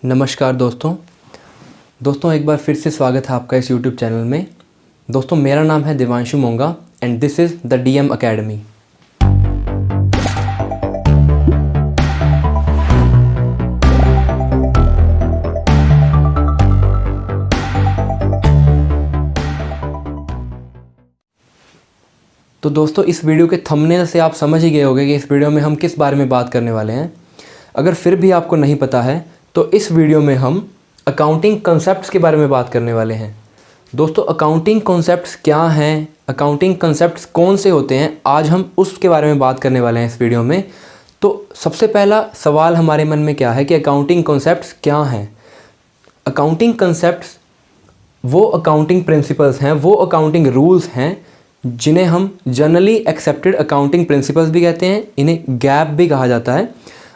नमस्कार दोस्तों एक बार फिर से स्वागत है आपका इस YouTube चैनल में। दोस्तों मेरा नाम है Devanshu Monga and this is the DM academy. तो दोस्तों इस वीडियो के थंबनेल से आप समझ ही गए होंगे कि इस वीडियो में हम किस बारे में बात करने वाले हैं। अगर फिर भी आपको नहीं पता है तो इस वीडियो में हम अकाउंटिंग कॉन्सेप्ट्स के बारे में बात करने वाले हैं। दोस्तों अकाउंटिंग कॉन्सेप्ट्स क्या हैं, अकाउंटिंग कॉन्सेप्ट्स कौन से होते हैं, आज हम उसके बारे में बात करने वाले हैं इस वीडियो में। तो सबसे पहला सवाल हमारे मन में क्या है कि अकाउंटिंग कॉन्सेप्ट्स क्या हैं। अकाउंटिंग कॉन्सेप्ट्स वो अकाउंटिंग प्रिंसिपल्स हैं, वो अकाउंटिंग रूल्स हैं जिन्हें हम जनरली एक्सेप्टेड अकाउंटिंग प्रिंसिपल्स भी कहते हैं, इन्हें गैप भी कहा जाता है।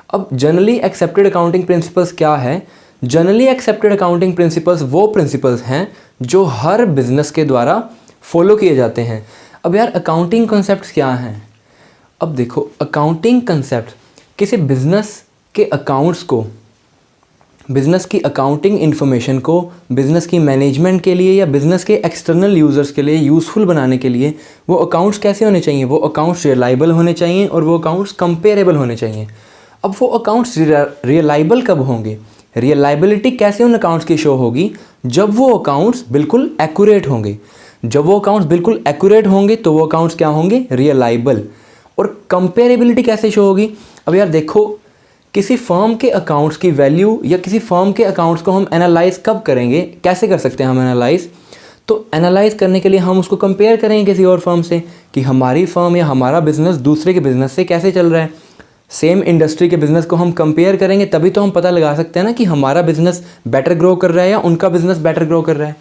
अब जनरली एक्सेप्टेड अकाउंटिंग प्रिंसिपल्स क्या है? जनरली एक्सेप्टेड अकाउंटिंग प्रिंसिपल्स वो प्रिंसिपल्स हैं जो हर बिजनेस के द्वारा फॉलो किए जाते हैं। अब यार अकाउंटिंग कॉन्सेप्ट्स क्या हैं? अब देखो अकाउंटिंग कॉन्सेप्ट किसी बिजनेस के अकाउंट्स को, बिज़नेस की अकाउंटिंग इन्फॉर्मेशन को बिज़नेस की मैनेजमेंट के लिए या बिज़नेस के एक्सटर्नल यूज़र्स के लिए यूज़फुल बनाने के लिए वो अकाउंट्स कैसे होने चाहिए? वो अकाउंट्स रिलायबल होने चाहिए और वो अकाउंट्स कंपेरेबल होने चाहिए। अब वो अकाउंट्स रिलायबल कब होंगे? रिलायबिलिटी कैसे उन अकाउंट्स की शो होगी? जब वो अकाउंट्स बिल्कुल एक्यूरेट होंगे। जब वो अकाउंट्स बिल्कुल एक्यूरेट होंगे तो वो अकाउंट्स क्या होंगे? रिलायबल। और कंपेरेबिलिटी कैसे शो होगी? अब यार देखो किसी फर्म के अकाउंट्स की वैल्यू या किसी फर्म के अकाउंट्स को हम एनालाइज कब करेंगे, कैसे कर सकते हैं हम एनालाइज? तो एनालाइज करने के लिए हम उसको कंपेयर करेंगे किसी और फर्म से कि हमारी फर्म या हमारा बिजनेस दूसरे के बिजनेस से कैसे चल रहा है। सेम इंडस्ट्री के बिजनेस को हम कंपेयर करेंगे तभी तो हम पता लगा सकते हैं ना कि हमारा बिजनेस बेटर ग्रो कर रहा है या उनका बिजनेस बेटर ग्रो कर रहा है।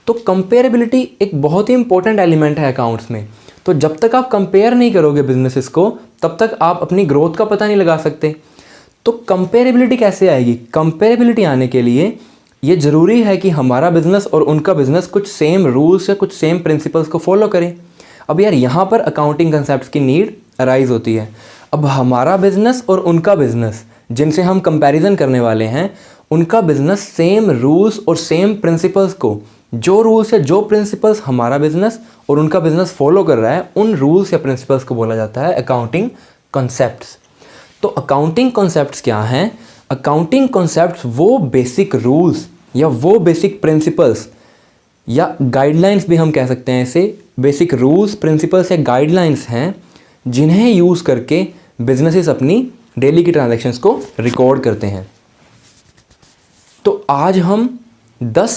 तो कंपेरेबिलिटी एक बहुत ही इंपॉर्टेंट एलिमेंट है अकाउंट्स में। तो जब तक आप कंपेयर नहीं करोगे बिजनेसेस को तब तक आप अपनी ग्रोथ का पता नहीं लगा सकते। तो कंपेरेबिलिटी कैसे आएगी? कंपेरेबिलिटी आने के लिए ये ज़रूरी है कि हमारा बिजनेस और उनका बिजनेस कुछ सेम रूल्स या कुछ सेम प्रिंसिपल्स को फॉलो करें। अब यार यहाँ पर अकाउंटिंग कंसेप्ट्स की नीड अराइज होती है। अब हमारा बिजनेस और उनका बिजनेस जिनसे हम कंपैरिजन करने वाले हैं, उनका बिजनेस सेम रूल्स और सेम प्रिंसिपल्स को, जो रूल्स या जो प्रिंसिपल्स हमारा बिजनेस और उनका बिजनेस फॉलो कर रहा है, उन रूल्स या प्रिंसिपल्स को बोला जाता है अकाउंटिंग कॉन्सेप्ट्स। तो अकाउंटिंग कॉन्सेप्ट्स क्या हैं? अकाउंटिंग कॉन्सेप्ट्स वो बेसिक रूल्स या वो बेसिक प्रिंसिपल्स या गाइडलाइंस भी हम कह सकते हैं इसे, बेसिक रूल्स प्रिंसिपल्स या गाइडलाइंस हैं जिन्हें यूज़ करके बिजनेसेस अपनी डेली की ट्रांजैक्शंस को रिकॉर्ड करते हैं। तो आज हम 10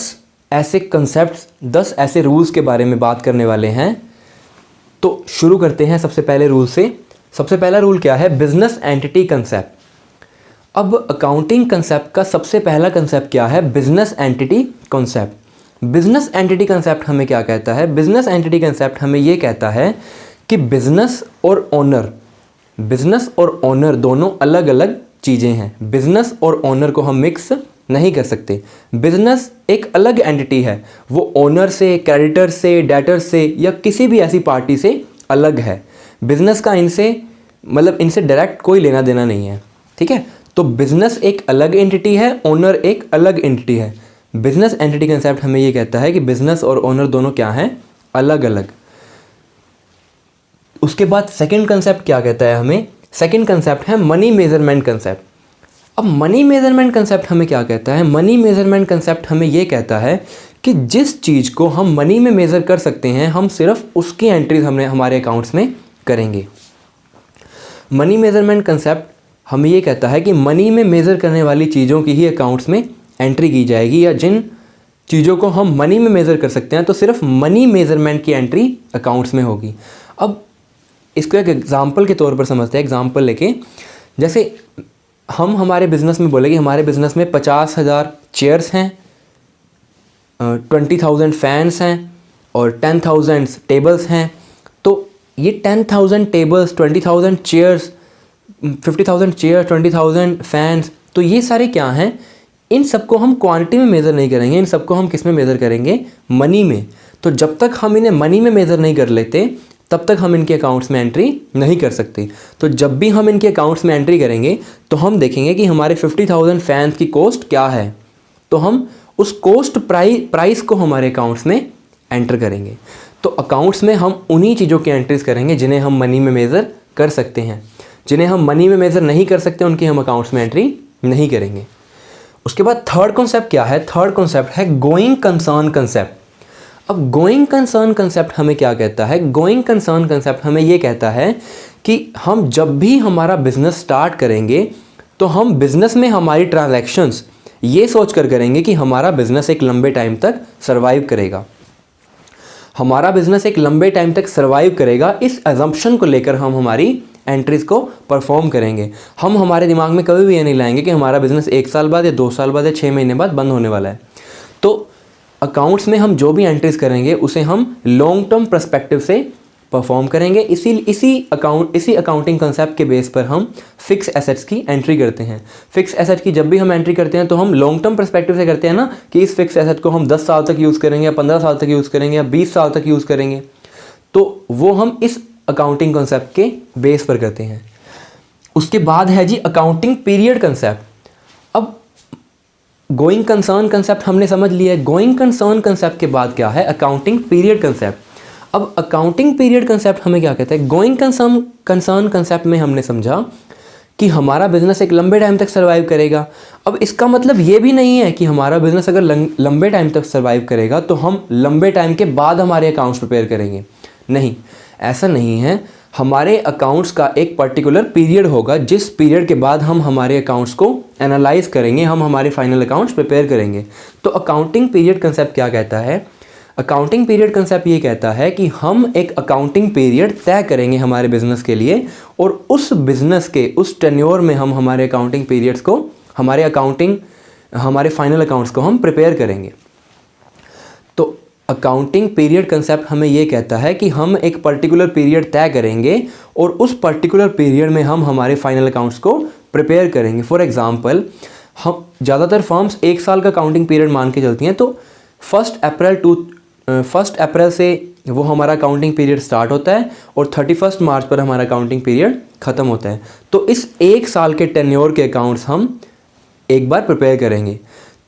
ऐसे कॉन्सेप्ट्स, 10 ऐसे रूल्स के बारे में बात करने वाले हैं। तो शुरू करते हैं सबसे पहले रूल से। सबसे पहला रूल क्या है? Business entity concept. अब अकाउंटिंग कंसेप्ट का सबसे पहला कंसेप्ट क्या है? Business entity concept. Business entity concept हमें क्या कहता है? बिजनेस एंटिटी कंसेप्ट हमें ये कहता है कि बिजनेस और ओनर दोनों अलग अलग चीज़ें हैं। बिजनेस और ओनर को हम मिक्स नहीं कर सकते। बिजनेस एक अलग एंटिटी है, वो ओनर से, क्रेडिटर से, डेटर से या किसी भी ऐसी पार्टी से अलग है। बिजनेस का इनसे डायरेक्ट कोई लेना देना नहीं है, ठीक है। तो बिजनेस एक अलग एंटिटी है, ओनर एक अलग एंटिटी है। बिजनेस एंटिटी कंसेप्ट हमें ये कहता है कि बिजनेस और ओनर दोनों क्या हैं? अलग अलग। उसके बाद सेकंड कंसेप्ट क्या कहता है हमें? सेकंड कंसेप्ट है मनी मेजरमेंट कंसेप्ट। अब मनी मेजरमेंट कंसेप्ट हमें क्या कहता है? मनी मेजरमेंट कंसेप्ट हमें ये कहता है कि जिस चीज़ को हम मनी में मेज़र कर सकते हैं, हम सिर्फ उसकी एंट्रीज हमने हमारे अकाउंट्स में करेंगे। मनी मेजरमेंट कंसेप्ट हमें ये कहता है कि मनी में मेज़र करने वाली चीज़ों की ही अकाउंट्स में एंट्री की जाएगी, या जिन चीज़ों को हम मनी में मेज़र कर सकते हैं तो सिर्फ मनी मेजरमेंट की एंट्री अकाउंट्स में होगी। अब इसको एक एग्जांपल के तौर पर समझते हैं। एग्जांपल लेके, जैसे हम हमारे बिज़नेस में बोले कि हमारे बिज़नेस में 50,000 चेयर्स हैं, 20,000 फैंस हैं और 10,000 टेबल्स हैं। तो ये 10,000 टेबल्स, 20,000 चेयर्स, 50,000 चेयर, 20,000 फैंस, तो ये सारे क्या हैं? इन सबको हम क्वांटिटी में मेज़र नहीं करेंगे, इन सबको हम किस में मेज़र करेंगे? मनी में। तो जब तक हम इन्हें मनी में मेज़र नहीं कर लेते तब तक हम इनके अकाउंट्स में एंट्री नहीं कर सकते। तो जब भी हम इनके अकाउंट्स में एंट्री करेंगे तो हम देखेंगे कि हमारे 50,000 फैंस की कॉस्ट क्या है, तो हम उस कॉस्ट प्राइस को हमारे अकाउंट्स में एंटर करेंगे। तो अकाउंट्स में हम उन्हीं चीज़ों की एंट्रीज करेंगे जिन्हें हम मनी में मेज़र कर सकते हैं। जिन्हें हम मनी में मेज़र नहीं कर सकते उनकी हम अकाउंट्स में एंट्री नहीं करेंगे। उसके बाद थर्ड कॉन्सेप्ट क्या है? थर्ड कॉन्सेप्ट है गोइंग कंसर्न कंसेप्ट। अब गोइंग कंसर्न कंसेप्ट हमें क्या कहता है? गोइंग कंसर्न कंसेप्ट हमें ये कहता है कि हम जब भी हमारा बिजनेस स्टार्ट करेंगे तो हम बिजनेस में हमारी ट्रांजैक्शंस ये सोच कर करेंगे कि हमारा बिजनेस एक लंबे टाइम तक सर्वाइव करेगा। हमारा बिजनेस एक लंबे टाइम तक सर्वाइव करेगा, इस अजम्पशन को लेकर हम हमारी एंट्रीज़ को परफॉर्म करेंगे। हम हमारे दिमाग में कभी भी ये नहीं लाएंगे कि हमारा बिजनेस 1 साल बाद या 2 साल बाद या 6 महीने बाद बंद होने वाला है। तो अकाउंट्स में हम जो भी एंट्रीज करेंगे उसे हम लॉन्ग टर्म पर्सपेक्टिव से परफॉर्म करेंगे। इसी अकाउंटिंग कंसेप्ट के बेस पर हम फिक्स एसेट्स की एंट्री करते हैं। फिक्स एसेट की जब भी हम एंट्री करते हैं तो हम लॉन्ग टर्म पर्सपेक्टिव से करते हैं ना, कि इस फिक्स एसेट को हम 10 साल तक यूज़ करेंगे या 15 साल तक यूज़ करेंगे या 20 साल तक यूज़ करेंगे। तो वो हम इस अकाउंटिंग कंसेप्ट के बेस पर करते हैं। उसके बाद है जी अकाउंटिंग पीरियड कंसेप्ट। अब गोइंग कंसर्न कंसेप्ट हमने समझ लिया है। गोइंग कंसर्न कंसेप्ट के बाद क्या है? Accounting period concept. अब अकाउंटिंग पीरियड कंसेप्ट हमें क्या कहता है? गोइंग कंसर्न कंसेप्ट में हमने समझा कि हमारा बिजनेस एक लंबे टाइम तक सर्वाइव करेगा। अब इसका मतलब ये भी नहीं है कि हमारा बिजनेस अगर लंबे टाइम तक सर्वाइव करेगा तो हम लंबे टाइम के बाद हमारे अकाउंट्स प्रिपेयर करेंगे। नहीं, ऐसा नहीं है। हमारे अकाउंट्स का एक पर्टिकुलर पीरियड होगा जिस पीरियड के बाद हम हमारे अकाउंट्स को एनालाइज करेंगे, हम हमारे फाइनल अकाउंट्स प्रिपेयर करेंगे। तो अकाउंटिंग पीरियड कंसेप्ट क्या कहता है? अकाउंटिंग पीरियड कंसेप्ट ये कहता है कि हम एक अकाउंटिंग पीरियड तय करेंगे हमारे बिजनेस के लिए और उस बिजनेस के उस टेन्योर में हम हमारे अकाउंटिंग पीरियड्स को, हमारे फाइनल अकाउंट्स को हम प्रिपेयर करेंगे। तो अकाउंटिंग पीरियड कंसेप्ट हमें ये कहता है कि हम एक पर्टिकुलर पीरियड तय करेंगे और उस पर्टिकुलर पीरियड में हम हमारे फाइनल अकाउंट्स को प्रिपेयर करेंगे। फॉर एग्जांपल, हम ज़्यादातर फर्म्स 1 साल का अकाउंटिंग पीरियड मान के चलती हैं। तो 1 अप्रैल से वो हमारा अकाउंटिंग पीरियड स्टार्ट होता है और 31 मार्च पर हमारा अकाउंटिंग पीरियड ख़त्म होता है। तो इस 1 साल के टेन्योर के अकाउंट्स हम एक बार प्रिपेयर करेंगे।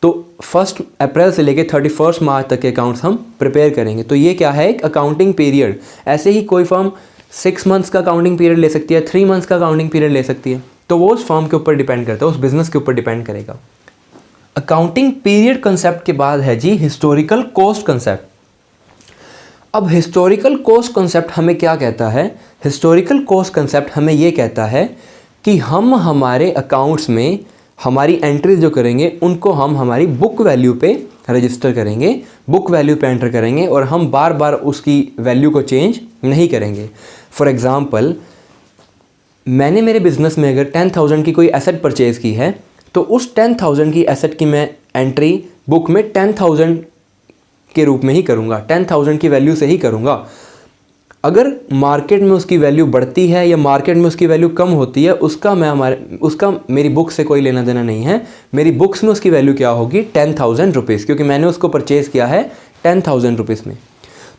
तो 1 अप्रैल से लेकर 31 मार्च तक के अकाउंट्स हम प्रिपेयर करेंगे। तो ये क्या है? एक अकाउंटिंग पीरियड। ऐसे ही कोई फर्म 6 मंथ्स का अकाउंटिंग पीरियड ले सकती है, 3 मंथ्स का अकाउंटिंग पीरियड ले सकती है। तो वो उस फर्म के ऊपर डिपेंड करता है, उस बिज़नेस के ऊपर डिपेंड करेगा। अकाउंटिंग पीरियड कंसेप्ट के बाद है जी हिस्टोरिकल कॉस्ट कंसेप्ट। अब हिस्टोरिकल कॉस्ट कंसेप्ट हमें क्या कहता है? हिस्टोरिकल कॉस्ट कंसेप्ट हमें ये कहता है कि हम हमारे अकाउंट्स में हमारी एंट्रीज जो करेंगे उनको हम हमारी बुक वैल्यू पे रजिस्टर करेंगे, बुक वैल्यू पे एंटर करेंगे और हम बार बार उसकी वैल्यू को चेंज नहीं करेंगे। फॉर एग्ज़ाम्पल, मैंने मेरे बिज़नेस में अगर 10,000 की कोई एसेट परचेज़ की है तो उस 10,000 की एसेट की मैं एंट्री बुक में 10,000 के रूप में ही करूँगा, 10,000 की वैल्यू से ही करूँगा। अगर मार्केट में उसकी वैल्यू बढ़ती है या मार्केट में उसकी वैल्यू कम होती है, उसका मेरी बुक से कोई लेना देना नहीं है। मेरी बुक्स में उसकी वैल्यू क्या होगी? 10,000 रुपीज़, क्योंकि मैंने उसको परचेज़ किया है 10,000 रुपीज़ में।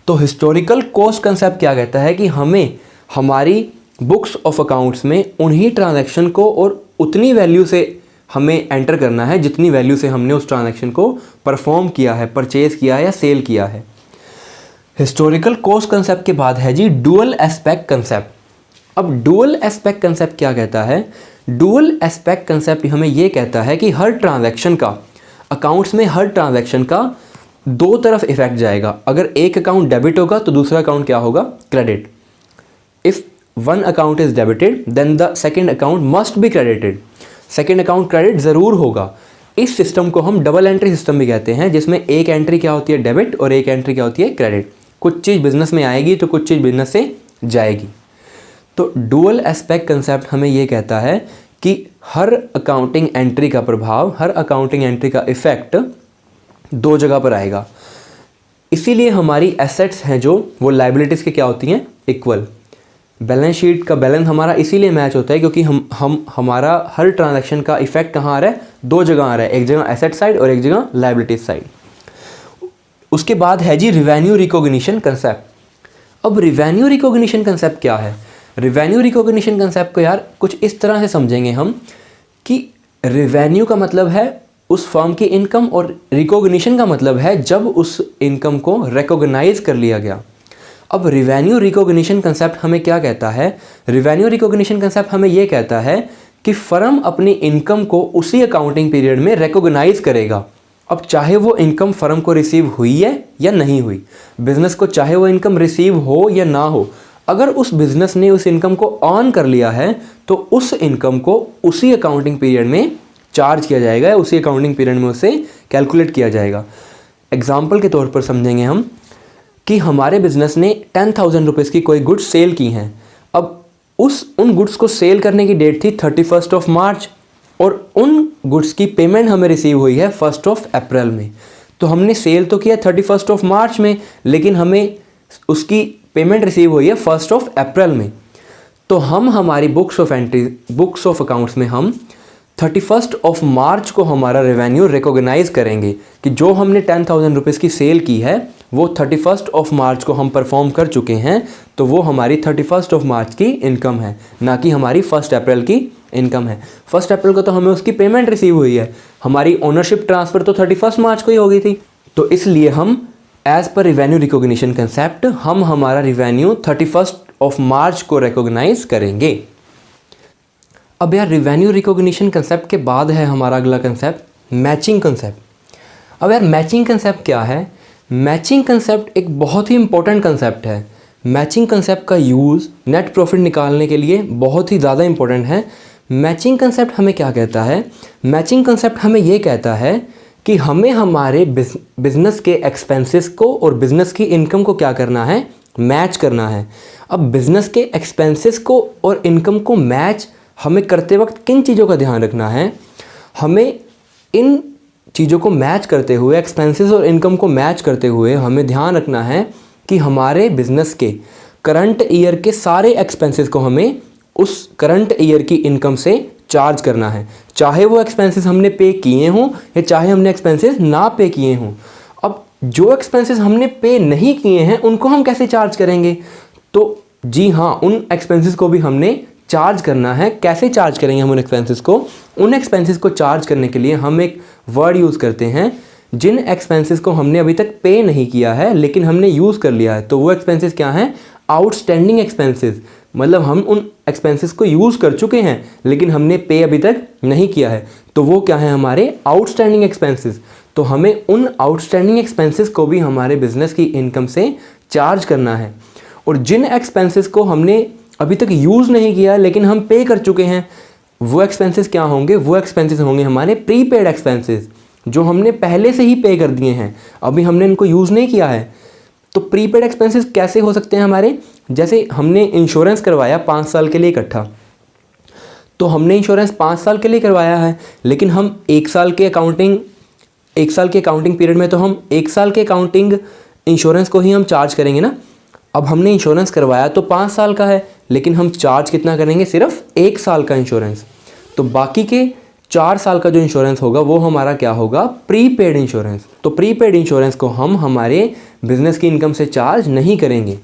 तो हिस्टोरिकल कॉस्ट कंसेप्ट क्या कहता है कि हमें हमारी बुक्स ऑफ अकाउंट्स में उन्हीं ट्रांजैक्शन को और उतनी वैल्यू से हमें एंटर करना है जितनी वैल्यू से हमने उस ट्रांजैक्शन को परफॉर्म किया है, परचेज़ किया है या सेल किया है। हिस्टोरिकल कॉस्ट कंसेप्ट के बाद है जी डुअल एस्पेक्ट कंसेप्ट। अब डुअल एस्पेक्ट कंसेप्ट क्या कहता है? डुअल एस्पेक्ट कंसेप्ट हमें ये कहता है कि हर ट्रांजैक्शन का, अकाउंट्स में हर ट्रांजैक्शन का 2 तरफ इफेक्ट जाएगा। अगर एक अकाउंट डेबिट होगा तो दूसरा अकाउंट क्या होगा? Credit. If one account is debited then the second account must be credited. Second account credit ज़रूर होगा। इस सिस्टम को हम डबल एंट्री सिस्टम भी कहते हैं, जिसमें एक एंट्री क्या होती है? डेबिट, और एक एंट्री क्या होती है? क्रेडिट। कुछ चीज़ बिजनेस में आएगी तो कुछ चीज़ बिजनेस से जाएगी। तो डुअल एस्पेक्ट कंसेप्ट हमें ये कहता है कि हर अकाउंटिंग एंट्री का प्रभाव, हर अकाउंटिंग एंट्री का इफेक्ट 2 जगह पर आएगा। इसीलिए हमारी एसेट्स हैं जो वो लायबिलिटीज़ के क्या होती हैं? इक्वल। बैलेंस शीट का बैलेंस हमारा इसीलिए मैच होता है क्योंकि हमारा हर ट्रांजैक्शन का इफेक्ट कहाँ आ रहा है? 2 जगह आ रहा है, एक जगह एसेट साइड और एक जगह लायबिलिटीज साइड। उसके बाद है जी रिवेन्यू रिकॉग्निशन कंसेप्ट। अब रिवेन्यू रिकॉग्निशन कंसेप्ट क्या है? रिवेन्यू रिकॉग्निशन कंसेप्ट को यार कुछ इस तरह से समझेंगे हम कि रिवेन्यू का मतलब है उस फर्म की इनकम और रिकॉग्निशन का मतलब है जब उस इनकम को रिकॉग्नाइज कर लिया गया। अब रिवेन्यू रिकॉग्निशन कंसेप्ट हमें क्या कहता है? रिवेन्यू रिकॉग्निशन कंसेप्ट हमें ये कहता है कि फर्म अपनी इनकम को उसी अकाउंटिंग पीरियड में रिकॉग्नाइज करेगा। अब चाहे वो इनकम फर्म को रिसीव हुई है या नहीं हुई, बिजनेस को चाहे वो इनकम रिसीव हो या ना हो, अगर उस बिजनेस ने उस इनकम को ऑन कर लिया है तो उस इनकम को उसी अकाउंटिंग पीरियड में चार्ज किया जाएगा, उसी अकाउंटिंग पीरियड में उसे कैलकुलेट किया जाएगा। एग्जाम्पल के तौर पर समझेंगे हम कि हमारे बिजनेस ने 10,000 रुपीज़ की कोई गुड्स सेल की हैं। अब उन गुड्स को सेल करने की डेट थी 31 मार्च और उन गुड्स की पेमेंट हमें रिसीव हुई है 1 अप्रैल में। तो हमने सेल तो किया 31 मार्च में, लेकिन हमें उसकी पेमेंट रिसीव हुई है 1 अप्रैल में। तो हम हमारी बुक्स ऑफ अकाउंट्स में हम 31 मार्च को हमारा रेवेन्यू रिकॉग्नाइज करेंगे कि जो हमने 10,000 रुपीज़ की सेल की है वो 31 मार्च को हम परफॉर्म कर चुके हैं, तो वो हमारी 31 मार्च की इनकम है, ना कि हमारी 1 अप्रैल की इनकम है। 1 अप्रैल को तो हमें उसकी पेमेंट रिसीव हुई है, हमारी ओनरशिप ट्रांसफ़र तो 31 मार्च को ही हो गई थी। तो इसलिए हम as per revenue recognition concept हम हमारा रिवेन्यू 31 मार्च को रिकॉग्नाइज करेंगे। अब यार रिवेन्यू रिकॉग्निशन कंसेप्ट के बाद है हमारा अगला कंसेप्ट मैचिंग कंसेप्ट। अब यार मैचिंग कंसेप्ट क्या है? मैचिंग कंसेप्ट एक बहुत ही इंपॉर्टेंट कंसेप्ट है। मैचिंग कंसेप्ट का यूज़ नेट प्रॉफिट निकालने के लिए बहुत ही ज़्यादा इंपॉर्टेंट है। मैचिंग कंसेप्ट हमें क्या कहता है? मैचिंग कंसेप्ट हमें ये कहता है कि हमें हमारे बिजनेस के एक्सपेंसेस को और बिज़नेस की इनकम को क्या करना है? मैच करना है। अब बिज़नेस के एक्सपेंसेस को और इनकम को मैच हमें करते वक्त किन चीज़ों का ध्यान रखना है? हमें इन चीज़ों को मैच करते हुए, एक्सपेंसेस और इनकम को मैच करते हुए हमें ध्यान रखना है कि हमारे बिज़नेस के करंट ईयर के सारे एक्सपेंसेस को हमें उस करंट ईयर की इनकम से चार्ज करना है, चाहे वो एक्सपेंसेस हमने पे किए हों या चाहे हमने एक्सपेंसेस ना पे किए हों। अब जो एक्सपेंसेस हमने पे नहीं किए हैं उनको हम कैसे चार्ज करेंगे? तो जी हाँ, उन एक्सपेंसेस को भी हमने चार्ज करना है। कैसे चार्ज करेंगे हम उन एक्सपेंसेस को? उन एक्सपेंसेस को चार्ज करने के लिए हम एक वर्ड यूज़ करते हैं। जिन एक्सपेंसेस को हमने अभी तक पे नहीं किया है लेकिन हमने यूज़ कर लिया है, तो वो एक्सपेंसेस क्या हैं? Outstanding expenses. मतलब हम उन एक्सपेंसेस को यूज़ कर चुके हैं लेकिन हमने पे अभी तक नहीं किया है, तो वो क्या है? हमारे आउटस्टैंडिंग एक्सपेंसेस। तो हमें उन आउटस्टैंडिंग एक्सपेंसेस को भी हमारे बिजनेस की इनकम से चार्ज करना है। और जिन एक्सपेंसेस को हमने अभी तक यूज़ नहीं किया लेकिन हम पे कर चुके हैं, वो एक्सपेंसेस क्या होंगे? वो एक्सपेंसेस होंगे हमारे प्रीपेड एक्सपेंसेस, जो हमने पहले से ही पे कर दिए हैं, अभी हमने इनको यूज़ नहीं किया है। तो प्रीपेड एक्सपेंसेस कैसे हो सकते हैं हमारे? जैसे हमने इंश्योरेंस करवाया 5 साल के लिए इकट्ठा, तो हमने इंश्योरेंस 5 साल के लिए करवाया है लेकिन हम 1 साल के अकाउंटिंग पीरियड में तो हम 1 साल के अकाउंटिंग इंश्योरेंस को ही हम चार्ज करेंगे ना। अब हमने इंश्योरेंस करवाया तो 5 साल का है लेकिन हम चार्ज कितना करेंगे? सिर्फ 1 साल का इंश्योरेंस। तो बाकी के 4 साल का जो इंश्योरेंस होगा वो हमारा क्या होगा? Prepaid insurance. तो प्रीपेड इंश्योरेंस को हम हमारे बिज़नेस की इनकम से चार्ज नहीं करेंगे।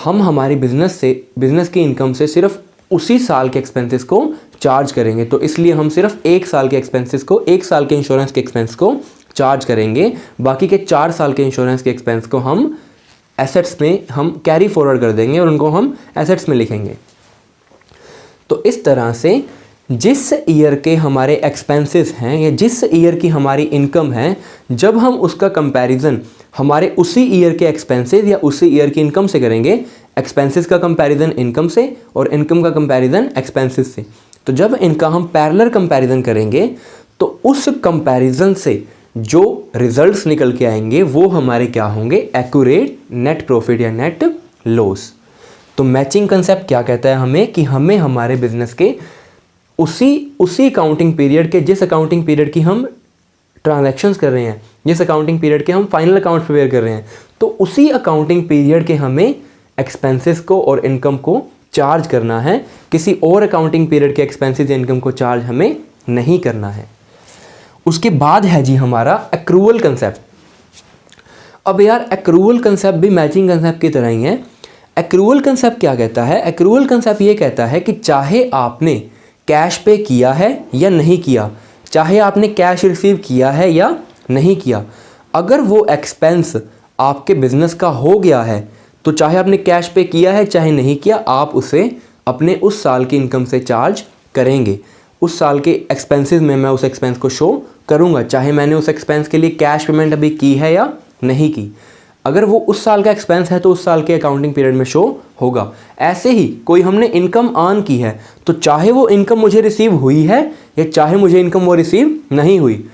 हम हमारी बिज़नेस की इनकम से सिर्फ उसी साल के एक्सपेंसेस को चार्ज करेंगे। तो इसलिए हम सिर्फ 1 साल के एक्सपेंसेस को, 1 साल के इंश्योरेंस के एक्सपेंस को चार्ज करेंगे। बाकी के 4 साल के इंश्योरेंस के एक्सपेंस को हम एसेट्स में हम कैरी फॉरवर्ड कर देंगे और उनको हम एसेट्स में लिखेंगे। तो इस तरह से जिस ईयर के हमारे एक्सपेंसेस हैं या जिस ईयर की हमारी इनकम है, जब हम उसका कंपैरिजन हमारे उसी ईयर के एक्सपेंसेस या उसी ईयर की इनकम से करेंगे, एक्सपेंसेस का कंपैरिजन इनकम से और इनकम का कंपैरिजन एक्सपेंसेस से, तो जब इनका हम पैरेलल कंपैरिजन करेंगे तो उस कंपैरिजन से जो रिजल्ट्स निकल के आएंगे वो हमारे क्या होंगे? एक्यूरेट नेट प्रॉफिट या नेट लॉस। तो मैचिंग कंसेप्ट क्या कहता है हमें? कि हमें हमारे बिजनेस के उसी अकाउंटिंग पीरियड के, जिस अकाउंटिंग पीरियड की हम ट्रांजैक्शंस कर रहे हैं, जिस अकाउंटिंग पीरियड के हम फाइनल अकाउंट प्रिपेयर कर रहे हैं, तो उसी अकाउंटिंग पीरियड के हमें एक्सपेंसेस को और इनकम को चार्ज करना है। किसी और अकाउंटिंग पीरियड के एक्सपेंसेस या इनकम को चार्ज हमें नहीं करना है। उसके बाद है जी हमारा एक्रूवल कंसेप्ट। अब यार एक्रूवल कंसेप्ट भी मैचिंग कंसेप्ट की तरह ही है। एक्रूअल कंसेप्ट क्या कहता है? एक्रूअल कंसेप्ट ये कहता है कि चाहे आपने कैश पे किया है या नहीं किया, चाहे आपने कैश रिसीव किया है या नहीं किया, अगर वो एक्सपेंस आपके बिजनेस का हो गया है तो चाहे आपने कैश पे किया है चाहे नहीं किया, आप उसे अपने उस साल की इनकम से चार्ज करेंगे। उस साल के एक्सपेंसेस में मैं उस एक्सपेंस को शो करूँगा, चाहे मैंने उस एक्सपेंस के लिए कैश पेमेंट अभी की है या नहीं की। अगर वो उस साल का एक्सपेंस है तो उस साल के अकाउंटिंग पीरियड में शो होगा। ऐसे ही कोई हमने इनकम अर्न की है तो चाहे वो इनकम मुझे रिसीव हुई है या चाहे मुझे इनकम वो रिसीव नहीं हुई,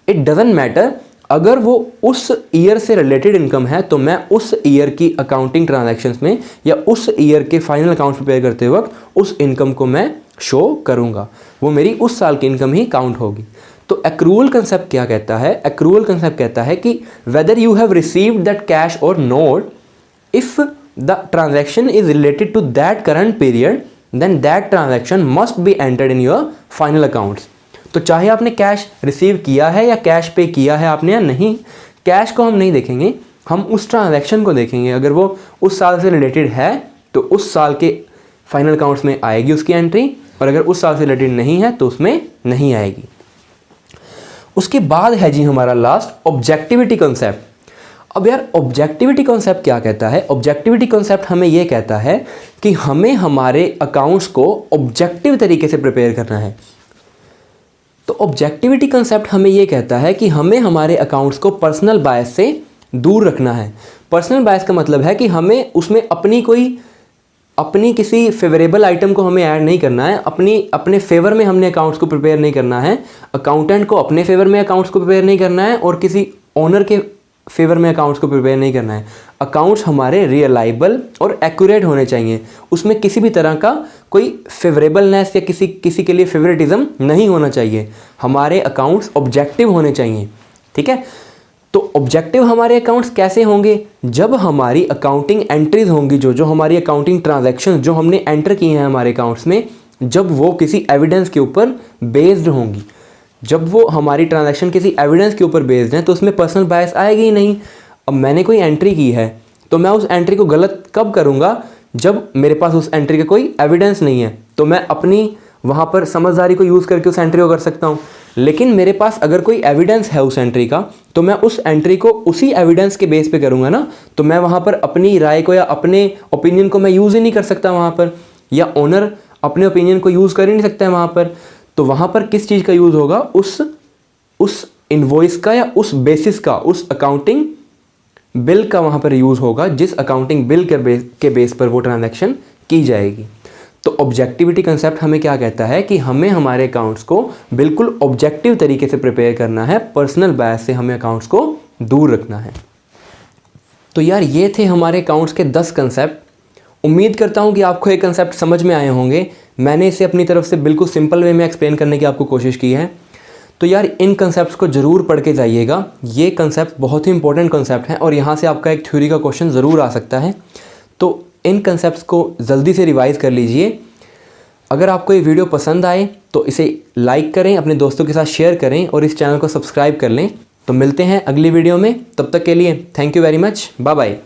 इट डजेंट मैटर। अगर वो उस ईयर से रिलेटेड इनकम है तो मैं उस ईयर की अकाउंटिंग ट्रांजैक्शंस में या उस ईयर के फाइनल अकाउंट्स प्रिपेयर करते वक्त उस इनकम को मैं शो करूँगा, वो मेरी उस साल की इनकम ही काउंट होगी। तो एक्रूअल कंसेप्ट क्या कहता है? एक्रूअल कंसेप्ट कहता है कि whether you have received that cash और not, if the transaction is related to that current period then that transaction must be entered in your final accounts. तो चाहे आपने कैश रिसीव किया है या कैश पे किया है आपने या नहीं, कैश को हम नहीं देखेंगे, हम उस ट्रांजैक्शन को देखेंगे। अगर वो उस साल से रिलेटेड है तो उस साल के फाइनल अकाउंट्स में आएगी उसकी एंट्री, और अगर उस साल से रिलेटेड नहीं है तो उसमें नहीं आएगी। उसके बाद है जी हमारा लास्ट ऑब्जेक्टिविटी कॉन्सेप्ट। अब यार ऑब्जेक्टिविटी कॉन्सेप्ट क्या कहता है? ऑब्जेक्टिविटी कॉन्सेप्ट हमें यह कहता है कि हमें हमारे अकाउंट्स को ऑब्जेक्टिव तरीके से प्रिपेयर करना है। तो ऑब्जेक्टिविटी कॉन्सेप्ट हमें यह कहता है कि हमें हमारे अकाउंट्स को पर्सनल बायस से दूर रखना है। पर्सनल बायस का मतलब है कि हमें उसमें अपनी किसी फेवरेबल आइटम को हमें ऐड नहीं करना है, अपने फेवर में हमने अकाउंट्स को प्रिपेयर नहीं करना है, अकाउंटेंट को अपने फेवर में अकाउंट्स को प्रिपेयर नहीं करना है और किसी ओनर के फेवर में अकाउंट्स को प्रिपेयर नहीं करना है। अकाउंट्स हमारे रियलाइबल और एक्यूरेट होने चाहिए, उसमें किसी भी तरह का कोई फेवरेबलनेस या किसी के लिए फेवरेटिज्म नहीं होना चाहिए। हमारे अकाउंट्स ऑब्जेक्टिव होने चाहिए, ठीक है। तो ऑब्जेक्टिव हमारे अकाउंट्स कैसे होंगे? जब हमारी अकाउंटिंग एंट्रीज होंगी, जो हमारी अकाउंटिंग ट्रांजैक्शन जो हमने एंटर की हैं हमारे अकाउंट्स में, जब वो किसी एविडेंस के ऊपर बेस्ड होंगी, जब वो हमारी ट्रांजैक्शन किसी एविडेंस के ऊपर बेस्ड हैं तो उसमें पर्सनल बायस आएगी ही नहीं। अब मैंने कोई एंट्री की है तो मैं उस एंट्री को गलत कब करूँगा? जब मेरे पास उस एंट्री का कोई एविडेंस नहीं है, तो मैं अपनी वहाँ पर समझदारी को यूज़ करके उस एंट्री को कर सकता हूँ। लेकिन मेरे पास अगर कोई एविडेंस है उस एंट्री का तो मैं उस एंट्री को उसी एविडेंस के बेस पे करूँगा ना, तो मैं वहाँ पर अपनी राय को या अपने ओपिनियन को मैं यूज़ ही नहीं कर सकता वहाँ पर, या ओनर अपने ओपिनियन को यूज़ कर ही नहीं सकता है वहाँ पर। तो वहाँ पर किस चीज़ का यूज़ होगा? उस इनवॉइस का या उस बेसिस का, उस अकाउंटिंग बिल का वहाँ पर यूज़ होगा जिस अकाउंटिंग बिल के बेस पर वो ट्रांजैक्शन की जाएगी। तो ऑब्जेक्टिविटी कंसेप्ट हमें क्या कहता है कि हमें हमारे अकाउंट्स को बिल्कुल ऑब्जेक्टिव तरीके से प्रिपेयर करना है, पर्सनल बायस से हमें अकाउंट्स को दूर रखना है। तो यार ये थे हमारे अकाउंट्स के 10 कंसेप्ट। उम्मीद करता हूँ कि आपको ये कंसेप्ट समझ में आए होंगे। मैंने इसे अपनी तरफ से बिल्कुल सिंपल वे में एक्सप्लेन करने की आपको कोशिश की है। तो यार इन कंसेप्ट्स को ज़रूर पढ़ के जाइएगा। ये कंसेप्ट बहुत ही इंपॉर्टेंट कंसेप्ट हैं और यहाँ से आपका एक थ्योरी का क्वेश्चन ज़रूर आ सकता है। तो इन कंसेप्ट्स को जल्दी से रिवाइज़ कर लीजिए। अगर आपको ये वीडियो पसंद आए तो इसे लाइक करें, अपने दोस्तों के साथ शेयर करें और इस चैनल को सब्सक्राइब कर लें। तो मिलते हैं अगली वीडियो में, तब तक के लिए thank you very much, bye bye.